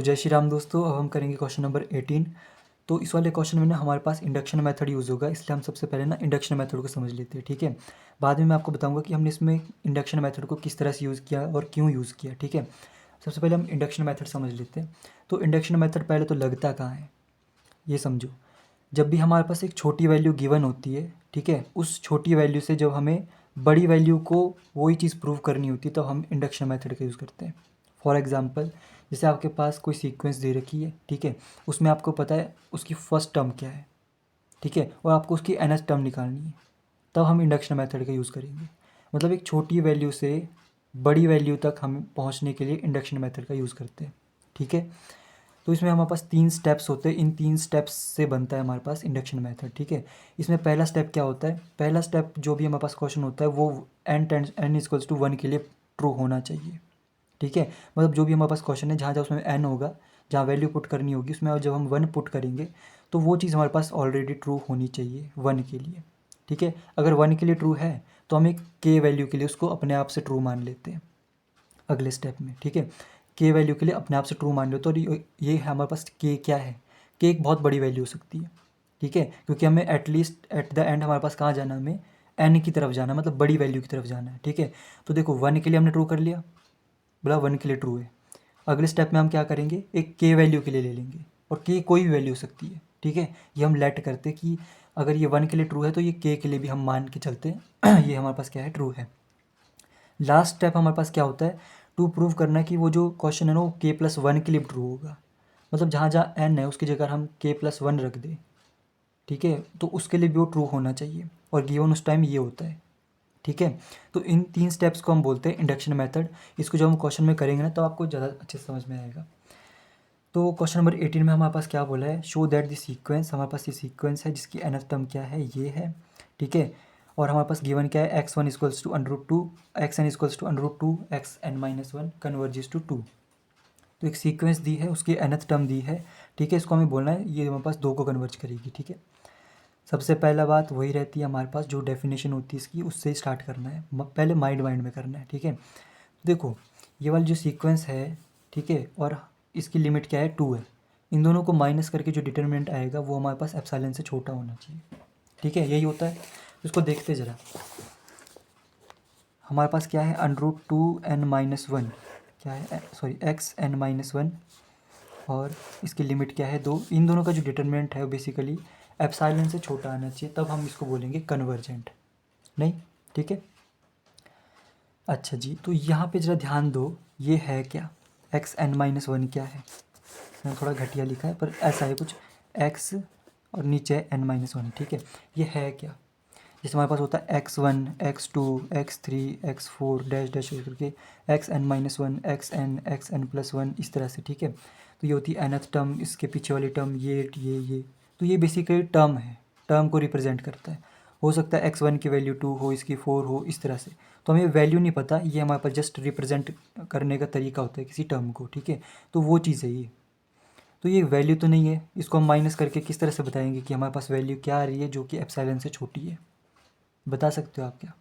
जय श्री राम दोस्तों। अब हम करेंगे क्वेश्चन नंबर 18। तो इस वाले क्वेश्चन में ना हमारे पास इंडक्शन मेथड यूज़ होगा, इसलिए हम सबसे पहले ना इंडक्शन मेथड को समझ लेते हैं। ठीक है, बाद में मैं आपको बताऊंगा कि हमने इसमें इंडक्शन मेथड को किस तरह से यूज़ किया और क्यों यूज़ किया। ठीक है, सबसे पहले हम इंडक्शन मेथड समझ लेते हैं। तो इंडक्शन मेथड पहले तो लगता कहाँ है ये समझो। जब भी हमारे पास एक छोटी वैल्यू गिवन होती है, ठीक है, उस छोटी वैल्यू से जब हमें बड़ी वैल्यू को वही चीज़ प्रूव करनी होती है तो हम इंडक्शन मेथड का यूज़ करते हैं। फॉर एग्ज़ाम्पल, जैसे आपके पास कोई सीक्वेंस दे रखी है, ठीक है, उसमें आपको पता है उसकी फर्स्ट टर्म क्या है, ठीक है, और आपको उसकी nth टर्म निकालनी है, तब हम इंडक्शन मेथड का यूज़ करेंगे। मतलब एक छोटी वैल्यू से बड़ी वैल्यू तक हम पहुंचने के लिए इंडक्शन मेथड का यूज़ करते हैं। ठीक है, तो इसमें हमारे पास 3 स्टेप्स होते हैं, इन 3 स्टेप्स से बनता है हमारे पास इंडक्शन मेथड। ठीक है, इसमें पहला स्टेप क्या होता है, पहला स्टेप जो भी हमारे पास क्वेश्चन होता है वो n इक्वल्स टू 1 के लिए ट्रू होना चाहिए। ठीक है, मतलब जो भी हमारे पास क्वेश्चन है जहाँ जहाँ उसमें n होगा, जहाँ वैल्यू पुट करनी होगी उसमें, और जब हम 1 पुट करेंगे तो वो चीज़ हमारे पास ऑलरेडी ट्रू होनी चाहिए 1 के लिए। ठीक है, अगर 1 के लिए ट्रू है तो हम एक k वैल्यू के लिए उसको अपने आप से ट्रू मान लेते हैं अगले स्टेप में। ठीक है, के वैल्यू के लिए अपने आप से ट्रू मान लो तो ये है हमारे पास के क्या है, के एक बहुत बड़ी वैल्यू हो सकती है। ठीक है, क्योंकि हमें एटलीस्ट एट द एंड हमारे पास कहाँ जाना है, हमें एन की तरफ जाना है, मतलब बड़ी वैल्यू की तरफ जाना है। ठीक है, तो देखो 1 के लिए हमने ट्रू कर लिया, बोला 1 के लिए ट्रू है। अगले स्टेप में हम क्या करेंगे, एक के वैल्यू के लिए ले लेंगे, और के कोई भी वैल्यू हो सकती है। ठीक है, ये हम लेट करते कि अगर ये 1 के लिए ट्रू है तो ये के लिए भी हम मान के चलते हैं ये हमारे पास क्या है, ट्रू है। लास्ट स्टेप हमारे पास क्या होता है, टू प्रूव करना है कि वो जो क्वेश्चन है ना वो k+1 के लिए ट्रू होगा। मतलब जहाँ जहाँ n है उसकी जगह हम k+1 रख दें, ठीक है, तो उसके लिए भी वो ट्रू होना चाहिए, और गिवन उस टाइम ये होता है। ठीक है, तो इन 3 स्टेप्स को हम बोलते हैं इंडक्शन मेथड। इसको जब हम क्वेश्चन में करेंगे ना तो आपको ज़्यादा अच्छे से समझ में आएगा। तो क्वेश्चन नंबर 18 में हमारे पास क्या बोला है, शो दैट द सीक्वेंस, हमारे पास ये सीक्वेंस है जिसकी nth टर्म क्या है, ये है। ठीक है, और हमारे पास गिवन क्या है, x1 equals to √2, xn equals to √2, xn-1 converges to 2। तो एक सीक्वेंस दी है, उसकी nth टर्म दी है। ठीक है, इसको हमें बोलना है ये हमारे पास 2 को कन्वर्ज करेगी। ठीक है, सबसे पहला बात वही रहती है हमारे पास, जो डेफिनेशन होती है इसकी उससे ही स्टार्ट करना है, पहले माइंड में करना है। ठीक है, देखो ये वाली जो सीक्वेंस है, ठीक है, और इसकी लिमिट क्या है, 2 है। इन दोनों को माइनस करके जो डिटर्मिनेंट आएगा वो हमारे पास एप्सिलॉन से छोटा होना चाहिए। ठीक है, यही होता है। इसको देखते ज़रा, हमारे पास क्या है, √2n-1 क्या है, सॉरी xn-1, और इसकी लिमिट क्या है, 2। इन दोनों का जो डिटर्मिनेंट है वो बेसिकली एप्सिलॉन से छोटा आना चाहिए, तब हम इसको बोलेंगे कन्वर्जेंट। नहीं, ठीक है, अच्छा जी, तो यहाँ पे ज़रा ध्यान दो, ये है क्या, xn-1 क्या है, मैंने थोड़ा घटिया लिखा है पर ऐसा है कुछ, x और नीचे है n-1। ठीक है, ये है क्या, जैसे हमारे पास होता है x1, x2, x3, x4 dash dash करके xn-1, xn+1 इस तरह से। ठीक है, तो ये होती है nth टर्म, इसके पीछे वाली टर्म ये, तो ये बेसिकली टर्म है, टर्म को रिप्रेजेंट करता है। हो सकता है x1 की वैल्यू 2 हो, इसकी 4 हो, इस तरह से। तो हमें वैल्यू नहीं पता, ये हमारे पास जस्ट रिप्रेजेंट करने का तरीका होता है किसी टर्म को। ठीक है, तो वो चीज़ है ये। तो ये वैल्यू तो नहीं है, इसको हम माइनस करके किस तरह से बताएंगे कि हमारे पास वैल्यू क्या आ रही है जो कि एप्सिलॉन से छोटी है, बता सकते हो आप क्या?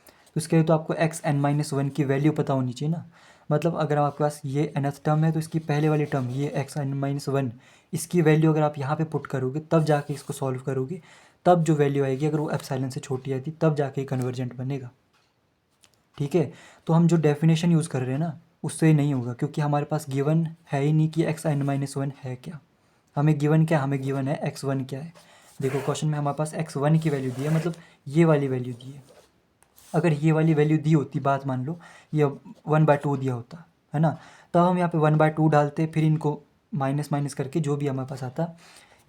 तो इसके लिए तो आपको xn-1 की वैल्यू पता होनी चाहिए ना। मतलब अगर आपके पास ये nth टर्म है तो इसकी पहले वाली टर्म ये xn-1, इसकी वैल्यू अगर आप यहाँ पे पुट करोगे तब जाके इसको सॉल्व करोगे, तब जो वैल्यू आएगी अगर वो एप्सिलॉन से छोटी आती तब जाके कन्वर्जेंट बनेगा। ठीक है, तो हम जो डेफिनेशन यूज़ कर रहे हैं ना उससे नहीं होगा, क्योंकि हमारे पास गिवन है ही नहीं कि xn-1 है क्या। हमें गिवन क्या, हमें गिवन है x1 क्या है। देखो क्वेश्चन में हमारे पास x1 की वैल्यू दी है, मतलब ये वाली वैल्यू दी है। अगर ये वाली वैल्यू दी होती, बात मान लो ये 1/2 दिया होता है ना, तब हम यहाँ पे 1/2 डालते, फिर इनको माइनस माइनस करके जो भी हमारे पास आता,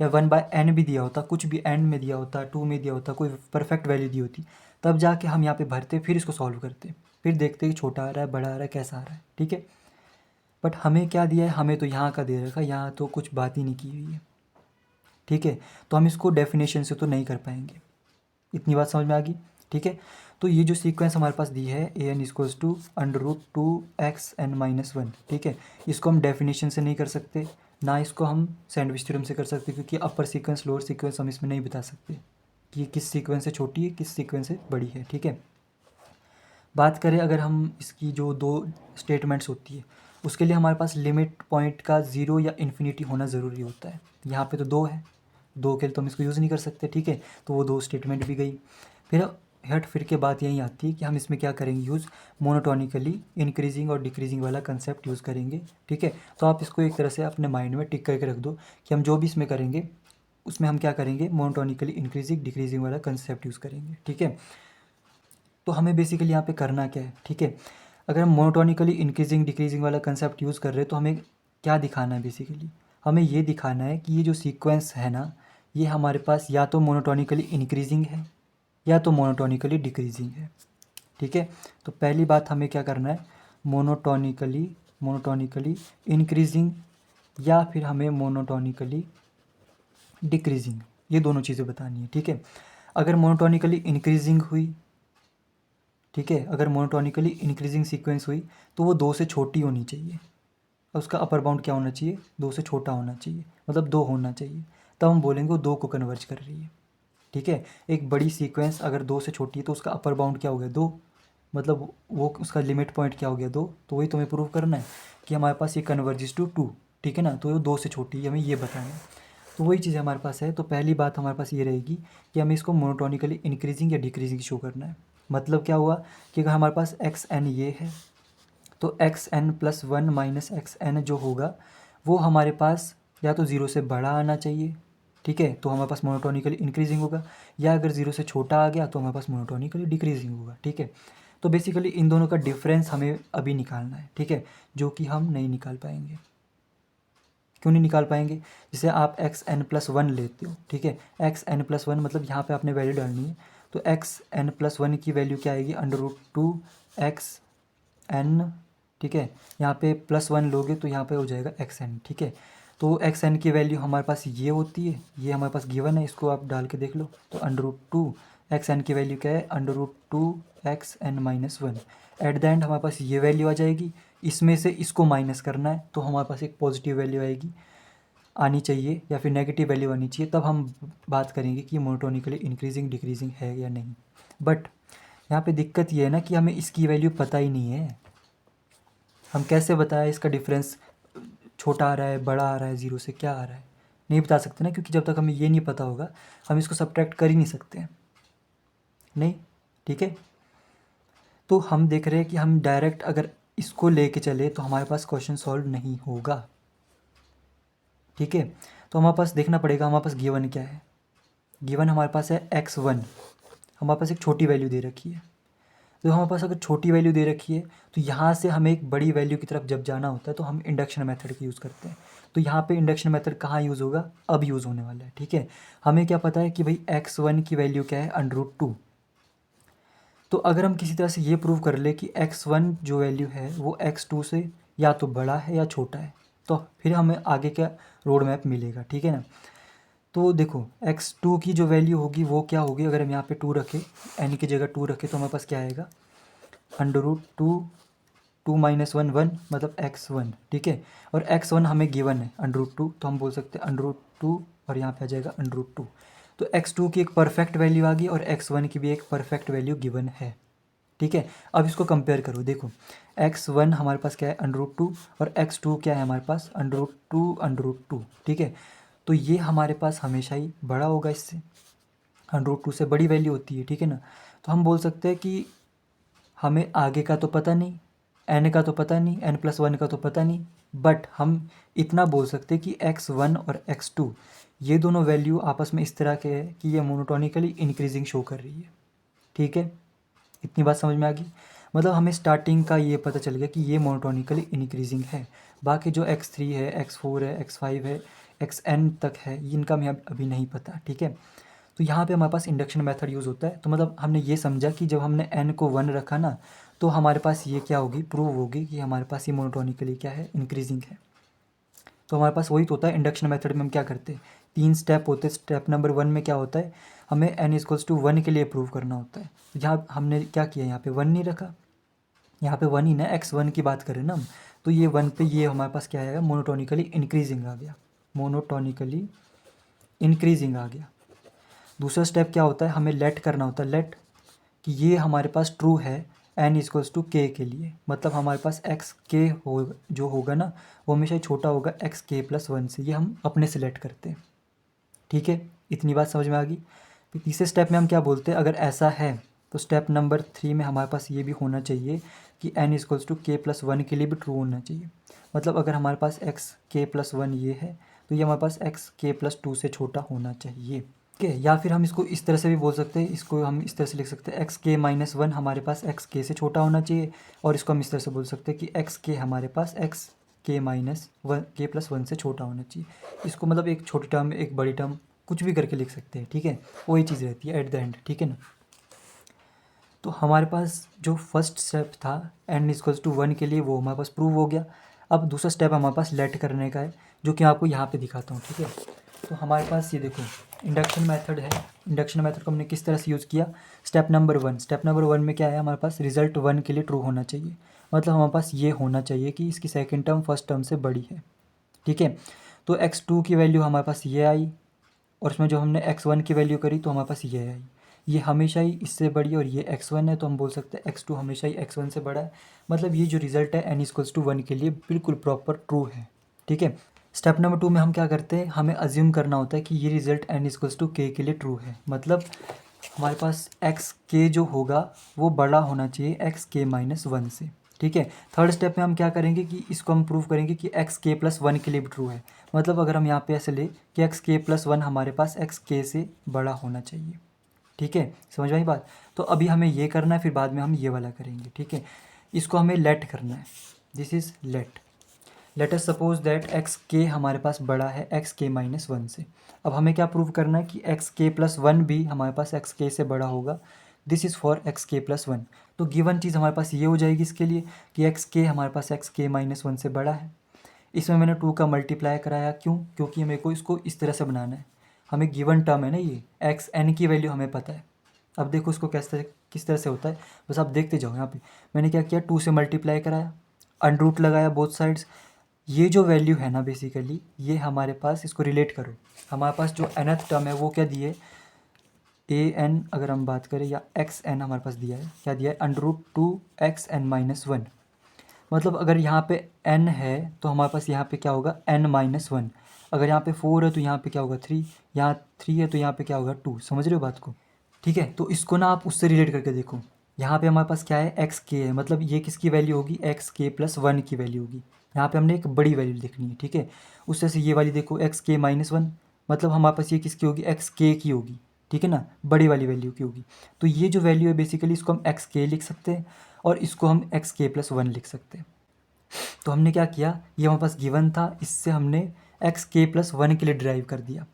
या 1/n भी दिया होता, कुछ भी n में दिया होता, 2 में दिया होता, कोई परफेक्ट वैल्यू दी होती, तब जाके हम यहाँ पे भरते, फिर इसको सॉल्व करते, फिर देखते कि छोटा आ रहा है, बड़ा आ रहा है, कैसा आ रहा है। ठीक है, बट हमें क्या दिया है, हमें तो यहाँ का दे रखा, यहाँ तो कुछ बात ही नहीं की हुई है। ठीक है, तो हम इसको डेफिनेशन से तो नहीं कर पाएंगे। इतनी बात समझ में आ गई? ठीक है, तो ये जो सीक्वेंस हमारे पास दी है an इक्वल्स टू √2xn-1, ठीक है, इसको हम डेफिनेशन से नहीं कर सकते, ना इसको हम सैंडविच थ्योरम से कर सकते, क्योंकि अपर सीक्वेंस लोअर सीक्वेंस हम इसमें नहीं बता सकते कि ये किस सीक्वेंस से छोटी है, किस सीक्वेंस से बड़ी है। ठीक है, बात करें अगर हम इसकी जो 2 स्टेटमेंट्स होती है, उसके लिए हमारे पास लिमिट पॉइंट का 0 या इन्फिनिटी होना ज़रूरी होता है। यहाँ पे तो 2 है, 2 के लिए तो हम इसको यूज़ नहीं कर सकते, ठीक है। तो वो 2 स्टेटमेंट भी गई। फिर के बात यही आती है कि हम इसमें क्या करेंगे यूज़, मोनोटोनिकली इंक्रीजिंग और डिक्रीजिंग वाला कंसेप्ट यूज़ करेंगे, ठीक है। तो आप इसको एक तरह से अपने माइंड में टिक करके रख दो कि हम जो भी इसमें करेंगे उसमें हम क्या करेंगे, मोनोटोनिकली इंक्रीजिंग डिक्रीजिंग वाला कंसेप्ट यूज़ करेंगे, ठीक है। तो हमें बेसिकली यहाँ पे करना क्या है, ठीक है। अगर हम मोनोटोनिकली इंक्रीजिंग डिक्रीजिंग वाला कंसेप्ट यूज़ कर रहे हैं तो हमें क्या दिखाना है, बेसिकली हमें ये दिखाना है कि ये जो सीक्वेंस है ना, ये हमारे पास या तो मोनोटोनिकली इंक्रीजिंग है या तो मोनोटोनिकली डिक्रीजिंग है, ठीक है। तो पहली बात हमें क्या करना है, मोनोटोनिकली इंक्रीजिंग या फिर हमें मोनोटोनिकली डिक्रीजिंग, ये दोनों चीज़ें बतानी है, ठीक है। अगर मोनोटोनिकली इंक्रीजिंग हुई, ठीक है, अगर मोनोटोनिकली इंक्रीजिंग सीक्वेंस हुई तो वो 2 से छोटी होनी चाहिए और उसका अपर बाउंड क्या होना चाहिए, 2 से छोटा होना चाहिए, मतलब 2 होना चाहिए, तब हम बोलेंगे वो 2 को कन्वर्ज कर रही है, ठीक है। एक बड़ी सीक्वेंस अगर 2 से छोटी है तो उसका अपर बाउंड क्या हो गया, 2, मतलब वो उसका लिमिट पॉइंट क्या हो गया, 2। तो वही तुम्हें प्रूव करना है कि हमारे पास ये कन्वर्जेस टू 2, ठीक है ना। तो वो 2 से छोटी है, हमें ये बताना है। तो वही चीज़ हमारे पास है। तो पहली बात हमारे पास ये रहेगी कि हमें इसको मोनोटोनिकली इंक्रीजिंग या डिक्रीजिंग शो करना है। मतलब क्या हुआ कि अगर हमारे पास एक्स एन ये है तो x n plus 1 minus x n जो होगा वो हमारे पास या तो 0 से बड़ा आना चाहिए, ठीक है, तो हमारे पास मोनोटोनिकली इंक्रीजिंग होगा, या अगर 0 से छोटा आ गया तो हमारे पास मोनोटोनिकली डिक्रीजिंग होगा, ठीक है। तो बेसिकली इन दोनों का डिफरेंस हमें अभी निकालना है, ठीक है, जो कि हम नहीं निकाल पाएंगे। क्यों नहीं निकाल पाएंगे, जैसे आप एक्स एन प्लस 1 लेते हो, ठीक है, एक्स एन प्लस 1 मतलब यहाँ पे आपने वैल्यू डालनी है, तो एक्स एन प्लस 1 की वैल्यू क्या आएगी, √2 एक्स एन, ठीक है। यहाँ पे +1 लोगे तो यहाँ पे हो जाएगा एक्स एन, ठीक है। तो एक्स एन की वैल्यू हमारे पास ये होती है, ये हमारे पास गिवन है, इसको आप डाल के देख लो। तो √2 एक्स एन की वैल्यू क्या है, √2 x n minus 1। At the end हमारे पास ये वैल्यू आ जाएगी, इसमें से इसको माइनस करना है तो हमारे पास एक पॉजिटिव वैल्यू आएगी, आनी चाहिए, या फिर नेगेटिव वैल्यू आनी चाहिए, तब हम बात करेंगे कि मोनोटोनिकली इंक्रीजिंग डिक्रीजिंग है या नहीं। बट यहाँ पे दिक्कत ये है ना कि हमें इसकी वैल्यू पता ही नहीं है। हम कैसे बताएं इसका डिफरेंस, छोटा आ रहा है, बड़ा आ रहा है, 0 से क्या आ रहा है, नहीं बता सकते ना, क्योंकि जब तक हमें ये नहीं पता होगा हम इसको सब्ट्रैक्ट कर ही नहीं सकते हैं, नहीं, ठीक है। तो हम देख रहे हैं कि हम डायरेक्ट अगर इसको लेके चले तो हमारे पास क्वेश्चन सॉल्व नहीं होगा, ठीक है। तो हमारे पास देखना पड़ेगा हमारे पास गिवन क्या है। गिवन हमारे पास है x1, हमारे पास एक छोटी वैल्यू दे रखी है। तो हमारे पास अगर छोटी वैल्यू दे रखी है तो यहाँ से हमें एक बड़ी वैल्यू की तरफ जब जाना होता है तो हम इंडक्शन मेथड का यूज़ करते हैं। तो यहाँ पे इंडक्शन मेथड कहाँ यूज़ होगा, अब यूज़ होने वाला है, ठीक है। हमें क्या पता है कि भाई x1 की वैल्यू क्या है, √2। तो अगर हम किसी तरह से ये प्रूव कर ले कि x1 जो वैल्यू है वो x2 से या तो बड़ा है या छोटा है, तो फिर हमें आगे का रोड मैप मिलेगा, ठीक है ना। तो देखो x2 की जो वैल्यू होगी वो क्या होगी, अगर हम यहाँ पे 2 रखें, n की जगह 2 रखें तो हमारे पास क्या आएगा, √2, 2 माइनस 1 1, मतलब x1, ठीक है। और x1 हमें गिवन है √2, तो हम बोल सकते हैं √2 और यहाँ पे आ जाएगा √2। तो x2 की एक परफेक्ट वैल्यू आ गई और x1 की भी एक परफेक्ट वैल्यू गिवन है, ठीक है। अब इसको कंपेयर करो, देखो x1 हमारे पास क्या है, √2, और x2 क्या है हमारे पास, √2, ठीक है। तो ये हमारे पास हमेशा ही बड़ा होगा इससे, √2 से बड़ी वैल्यू होती है, ठीक है ना। तो हम बोल सकते हैं कि हमें आगे का तो पता नहीं, n का तो पता नहीं, n+1 का तो पता नहीं, बट हम इतना बोल सकते हैं कि x1 और x2 ये दोनों वैल्यू आपस में इस तरह के है कि ये मोनोटोनिकली इंक्रीजिंग शो कर रही है, ठीक है। इतनी बात समझ में आ गई, मतलब हमें स्टार्टिंग का ये पता चल गया कि ये मोनोटोनिकली इंक्रीजिंग है। बाकी जो x3 है, x4 है, x5 है, xn तक है, इनका हमें अभी नहीं पता, ठीक है। तो यहाँ पे हमारे पास इंडक्शन मेथड यूज़ होता है। तो मतलब हमने ये समझा कि जब हमने n को 1 रखा ना तो हमारे पास ये क्या होगी, प्रूव होगी कि हमारे पास ये मोनोटोनिकली क्या है, इंक्रीजिंग है। तो हमारे पास वही तो होता है इंडक्शन मेथड में, हम क्या करते हैं, 3 स्टेप होते हैं। स्टेप नंबर 1 में क्या होता है, हमें n=1 के लिए प्रूव करना होता है। यहाँ हमने क्या किया, यहाँ पे 1 नहीं रखा, यहाँ पे 1 ही ना, x1 की बात करें ना हम, तो ये 1 पे ये हमारे पास क्या आएगा, मोनोटोनिकली इंक्रीजिंग आ गया, मोनोटोनिकली इंक्रीजिंग आ गया। दूसरा स्टेप क्या होता है, हमें लेट करना होता है, लेट कि ये हमारे पास ट्रू है n इक्वल्स टू के के लिए, मतलब हमारे पास एक्स के हो जो होगा ना वो हमेशा ही छोटा होगा एक्स के प्लस वन से, ये हम अपने सेलेक्ट करते हैं। ठीक है, इतनी बात समझ में आ गई। फिर तीसरे स्टेप में हम क्या बोलते हैं, अगर ऐसा है तो स्टेप नंबर 3 में हमारे पास ये भी होना चाहिए कि n इक्वल्स टू के प्लस वन के लिए भी ट्रू होना चाहिए। मतलब अगर हमारे पास एक्स के प्लस वन ये है तो ये हमारे पास एक्स के प्लस टू से छोटा होना चाहिए। ठीक है, या फिर हम इसको इस तरह से भी बोल सकते हैं, इसको हम इस तरह से लिख सकते हैं एक्स के माइनस वन हमारे पास एक्स के से छोटा होना चाहिए, और इसको हम इस तरह से बोल सकते हैं कि एक्स के हमारे पास एक्स के माइनस वन के प्लस वन से छोटा होना चाहिए। इसको मतलब एक छोटी टर्म एक बड़ी टर्म कुछ भी करके लिख सकते हैं। ठीक है, वही चीज़ रहती है एट द एंड। ठीक है ना, तो हमारे पास जो फर्स्ट स्टेप था n इक्वल्स टू वन के लिए वो हमारे पास प्रूव हो गया। अब दूसरा स्टेप हमारे पास लेट करने का है, जो कि आपको यहाँ पे दिखाता हूँ। ठीक है, तो हमारे पास ये देखो इंडक्शन मेथड है। इंडक्शन मेथड को हमने किस तरह से यूज़ किया, स्टेप नंबर वन में क्या है, हमारे पास रिजल्ट वन के लिए ट्रू होना चाहिए। मतलब हमारे पास ये होना चाहिए कि इसकी सेकेंड टर्म फर्स्ट टर्म से बड़ी है। ठीक है, तो x2 की वैल्यू हमारे पास ये आई, और इसमें जो हमने x1 की वैल्यू करी तो हमारे पास ये आई। ये हमेशा ही इससे बड़ी, और ये x1 है तो हम बोल सकते हैं x2 हमेशा ही x1 से बड़ा है। मतलब ये जो रिज़ल्ट है n इक्वल्स टू वन के लिए बिल्कुल प्रॉपर ट्रू है। ठीक है, स्टेप नंबर 2 में हम क्या करते हैं, हमें अज्यूम करना होता है कि ये रिज़ल्ट n इक्वल्स टू के लिए ट्रू है। मतलब हमारे पास एक्स के जो होगा वो बड़ा होना चाहिए एक्स के माइनस वन से। ठीक है, थर्ड स्टेप में हम क्या करेंगे कि इसको हम प्रूव करेंगे कि एक्स के प्लस वन के लिए भी ट्रू है। मतलब अगर हम यहाँ पे ऐसे ले कि एक्स के प्लस वन हमारे पास एक्स के से बड़ा होना चाहिए। ठीक है, समझ में आई बात। तो अभी हमें ये करना है, फिर बाद में हम ये वाला करेंगे। ठीक है, इसको हमें लेट करना है, this is let. Let us suppose that x के हमारे पास बड़ा है एक्स के माइनस वन से। अब हमें क्या प्रूव करना है कि एक्स के प्लस वन भी हमारे पास एक्स के से बड़ा होगा। दिस इज़ फॉर एक्स के प्लस वन। तो गिवन चीज़ हमारे पास ये हो जाएगी इसके लिए कि एक्स के हमारे पास एक्स के माइनस वन से बड़ा है। इसमें मैंने टू का मल्टीप्लाई कराया, क्यों, क्योंकि मेरे को इसको इस तरह से बनाना है। हमें गिवन टर्म है ना ये एक्स एन की वैल्यू हमें पता है। अब देखो इसको किस तरह से होता है, बस आप देखते जाओ। यहाँ पे मैंने क्या किया, टू से मल्टीप्लाई कराया, अंडरूट लगाया बोथ साइड्स। ये जो वैल्यू है ना बेसिकली ये हमारे पास, इसको रिलेट करो, हमारे पास जो nth टर्म है वो क्या दिए, ए एन अगर हम बात करें, या एक्स एन हमारे पास दिया है, क्या दिया है, under root two x n minus one. मतलब अगर यहाँ पे n है तो हमारे पास यहाँ पे क्या होगा n माइनस वन। अगर यहाँ पे 4 है तो यहाँ पे क्या होगा 3, यहाँ 3 है तो यहाँ पे क्या होगा 2। समझ रहे हो बात को। ठीक है, तो इसको ना आप उससे रिलेट करके देखो। यहाँ पे हमारे पास क्या है, एक्स के है, मतलब ये किसकी वैल्यू होगी, एक्स के प्लस वन की वैल्यू होगी। यहाँ पे हमने एक बड़ी वैल्यू देखनी है। ठीक है, उससे से ये वाली देखो एक्स के माइनस वन, मतलब हमारे पास ये किसकी होगी, एक्स के की होगी। ठीक है ना, बड़ी वाली वैल्यू की होगी। तो ये जो वैल्यू है बेसिकली इसको हम एक्स के लिख सकते हैं, और इसको हम एक्स के प्लस वन लिख सकते हैं। तो हमने क्या किया, ये हमारे पास गिवन था, इससे हमने एक्स के प्लस वन के लिए ड्राइव कर दिया,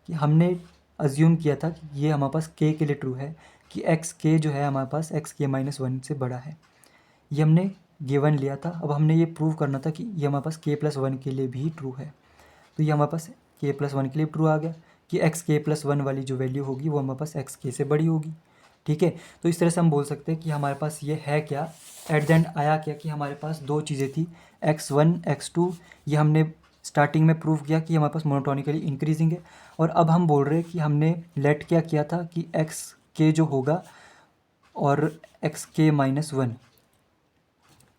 कि हमने अज्यूम किया था कि ये हमारे पास के लिए ट्रू है, कि एक्स के जो है हमारे पास एक्स के माइनस वन से बड़ा है। ये हमने गिवन लिया था। अब हमने ये प्रूव करना था कि ये हमारे पास के प्लस वन के लिए भी ट्रू है। तो ये हमारे पास के प्लस वन के लिए ट्रू आ गया कि एक्स के प्लस वन वाली जो वैल्यू होगी वो हमारे पास एक्स के से बड़ी होगी। ठीक है, तो इस तरह से हम बोल सकते हैं कि हमारे पास ये है क्या, एट द एंड आया क्या, कि हमारे पास दो चीज़ें थी, एक्स वन एक्स टू। ये हमने स्टार्टिंग में प्रूव किया कि हमारे पास मोनोटोनिकली इंक्रीजिंग है। और अब हम बोल रहे हैं कि हमने लेट क्या किया था कि एक्स के जो होगा और एक्स के माइनस वन,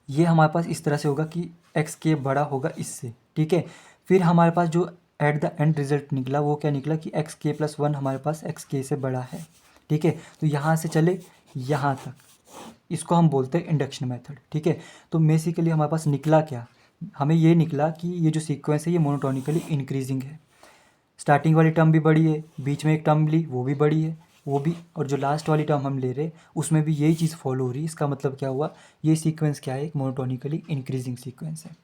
ये हमारे पास इस तरह से होगा कि एक्स के बड़ा होगा इससे। ठीक है, फिर हमारे पास जो एट द एंड रिजल्ट निकला वो क्या निकला कि एक्स के प्लस वन हमारे पास एक्स के से बड़ा है। ठीक है, तो यहाँ से चले यहाँ तक, इसको हम बोलते हैं इंडक्शन मेथड। ठीक है, तो बेसिकली हमारे पास निकला क्या, हमें ये निकला कि ये जो सीक्वेंस है ये मोनोटोनिकली इंक्रीजिंग है। स्टार्टिंग वाली टर्म भी बड़ी है, बीच में एक टर्म ली वो भी बड़ी है, वो भी, और जो लास्ट वाली टर्म हम ले रहे उसमें भी यही चीज़ फॉलो हो रही है। इसका मतलब क्या हुआ, ये सीक्वेंस क्या है, एक मोनोटोनिकली इंक्रीजिंग सीक्वेंस है।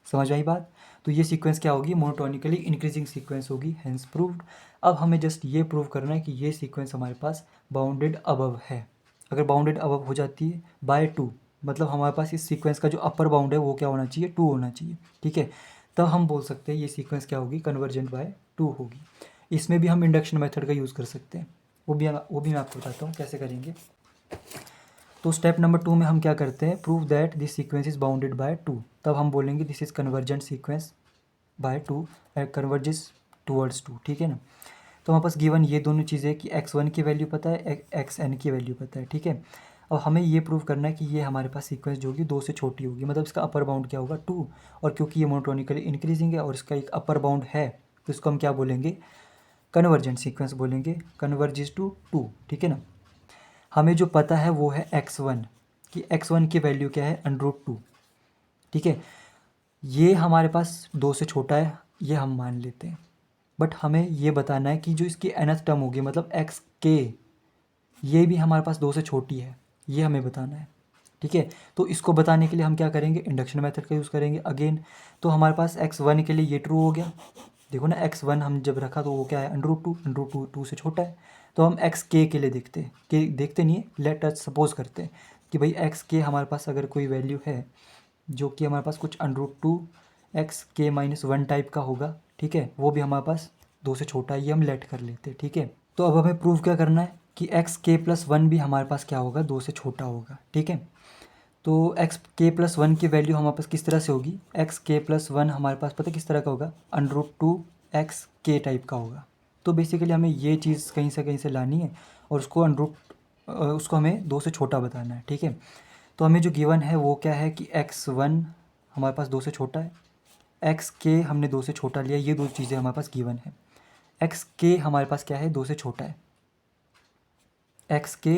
समझ आई बात। तो ये सीक्वेंस क्या होगी, मोनोटोनिकली इंक्रीजिंग सीक्वेंस होगी, हेंस प्रूव्ड। अब हमें जस्ट ये प्रूव करना है कि ये सीक्वेंस हमारे पास बाउंडेड अबव है। अगर बाउंडेड अबव हो जाती है बाय टू, मतलब हमारे पास इस सीक्वेंस का जो अपर बाउंड है वो क्या होना चाहिए, टू होना चाहिए। ठीक है, तब हम बोल सकते हैं ये सीक्वेंस क्या होगी, कन्वर्जेंट बाय टू होगी। इसमें भी हम इंडक्शन मेथड का यूज़ कर सकते हैं, वो भी मैं आपको बताता हूँ कैसे करेंगे। तो स्टेप नंबर 2 में हम क्या करते हैं, prove that this sequence is bounded by two. तब हम बोलेंगे this is convergent sequence by two, converges towards two. ठीक है ना, तो हमारे पास गिवन ये दोनों चीज़ें कि एक्स वन की वैल्यू पता है, एक्स एन की वैल्यू पता है। ठीक है, अब हमें ये प्रूव करना है कि ये हमारे पास सीक्वेंस जो होगी 2 से छोटी होगी, मतलब इसका अपर बाउंड क्या होगा 2, और क्योंकि ये मोनोटोनिकली इंक्रीजिंग है और इसका एक अपर बाउंड है तो इसको हम क्या बोलेंगे, कन्वर्जेंट सीक्वेंस बोलेंगे, कन्वर्जेस टू 2, ठीक है ना। हमें जो पता है वो है x1 कि x1 की वैल्यू क्या है √2, ठीक है। ये हमारे पास 2 से छोटा है, ये हम मान लेते हैं, बट हमें ये बताना है कि जो इसकी nth टर्म होगी मतलब xk, ये भी हमारे पास 2 से छोटी है, ये हमें बताना है, ठीक है। तो इसको बताने के लिए हम क्या करेंगे, इंडक्शन मेथड का यूज़ करेंगे अगेन। तो हमारे पास x1 के लिए ये ट्रू हो गया, देखो ना x1 हम जब रखा तो वो क्या है √2, √2 2 से छोटा है। तो हम xk के लिए देखते हैं, कि देखते नहीं है, लेट अस सपोज करते हैं कि भाई xk हमारे पास अगर कोई वैल्यू है जो कि हमारे पास कुछ √2 xk-1 टाइप का होगा, ठीक है, वो भी हमारे पास 2 से छोटा है, ये हम लेट कर लेते हैं, ठीक है। तो अब हमें प्रूव क्या करना है कि xk+1 भी हमारे पास क्या होगा 2 से छोटा होगा, ठीक है। तो xk+1 की वैल्यू हमारे पास किस तरह से होगी, xk+1 हमारे पास पता है किस तरह का होगा, √2 xk टाइप का होगा। तो बेसिकली हमें ये चीज़ कहीं से लानी है और उसको हमें 2 से छोटा बताना है, ठीक है। तो हमें जो गिवन है वो क्या है कि x1 हमारे पास 2 से छोटा है, xk हमने 2 से छोटा लिया, ये दो चीज़ें हमारे पास गिवन है। xk हमारे पास क्या है 2 से छोटा है, xk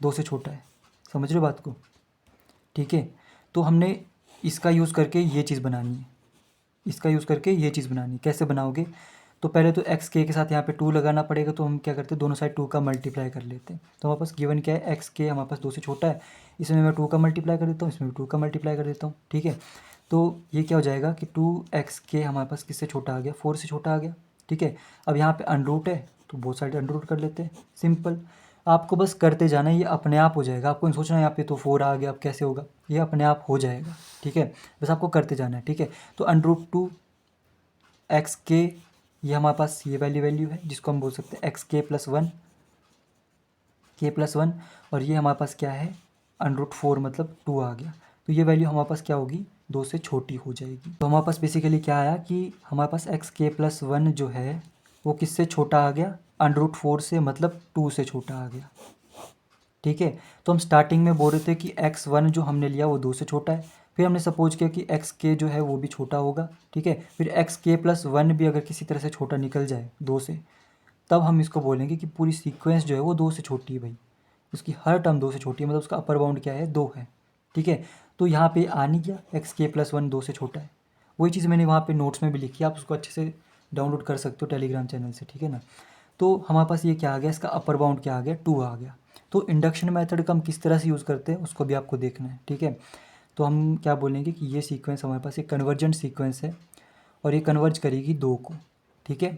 2 से छोटा है, समझ रहे हो बात को, ठीक है। तो हमने इसका यूज़ करके ये चीज़ बनानी है, इसका यूज़ करके ये चीज़ बनानी है। कैसे बनाओगे, तो पहले तो एक्स के साथ यहाँ पे 2 लगाना पड़ेगा, तो हम क्या करते हैं दोनों साइड 2 का मल्टीप्लाई कर लेते हैं। तो हमारे पास गिवन क्या है, एक्स के हमारे पास 2 से छोटा है, इसमें मैं 2 का मल्टीप्लाई कर देता हूँ, इसमें भी 2 का मल्टीप्लाई कर देता हूँ, ठीक है। तो ये क्या हो जाएगा कि 2x हमारे पास किससे छोटा आ गया, 4 से छोटा आ गया, ठीक है। अब यहाँ पे अंडरूट है तो बोथ साइड अंडरूट कर लेते हैं, सिंपल। आपको बस करते जाना है, ये अपने आप हो जाएगा, आपको नहीं सोचना यहाँ पे तो 4 आ गया अब कैसे होगा, ये अपने आप हो जाएगा, ठीक है। बस आपको करते जाना है, ठीक है। तो √2 xk, ये हमारे पास ये वैल्यू है जिसको हम बोल सकते हैं xk+1 k+1, और ये हमारे पास क्या है √4 मतलब 2 आ गया। तो ये वैल्यू हमारे पास क्या होगी 2 से छोटी हो जाएगी। तो हमारे पास बेसिकली क्या आया कि हमारे पास xk+1 जो है वो किससे छोटा आ गया, √4 से, मतलब 2 से छोटा आ गया, ठीक है। तो हम स्टार्टिंग में बोल रहे थे कि x1 जो हमने लिया वो 2 से छोटा है, फिर हमने सपोज किया कि xk जो है वो भी छोटा होगा, ठीक है। फिर xk+1 भी अगर किसी तरह से छोटा निकल जाए 2 से, तब हम इसको बोलेंगे कि पूरी सीक्वेंस जो है वो 2 से छोटी है भाई, उसकी हर टर्म 2 से छोटी है, मतलब उसका अपर बाउंड क्या है 2 है, ठीक है। तो यहाँ पे आ नहीं गया xk+1 2 से छोटा है, वही चीज़ मैंने वहाँ पे नोट्स में भी लिखी है, आप उसको अच्छे से डाउनलोड कर सकते हो टेलीग्राम चैनल से, ठीक है ना। तो हमारे पास ये क्या आ गया, इसका अपर बाउंड क्या आ गया 2 आ गया। तो इंडक्शन मेथड का हम किस तरह से यूज़ करते हैं उसको भी आपको देखना है, ठीक है। तो हम क्या बोलेंगे कि ये सीक्वेंस हमारे पास एक कन्वर्जेंट सीक्वेंस है और ये कन्वर्ज करेगी 2 को, ठीक है।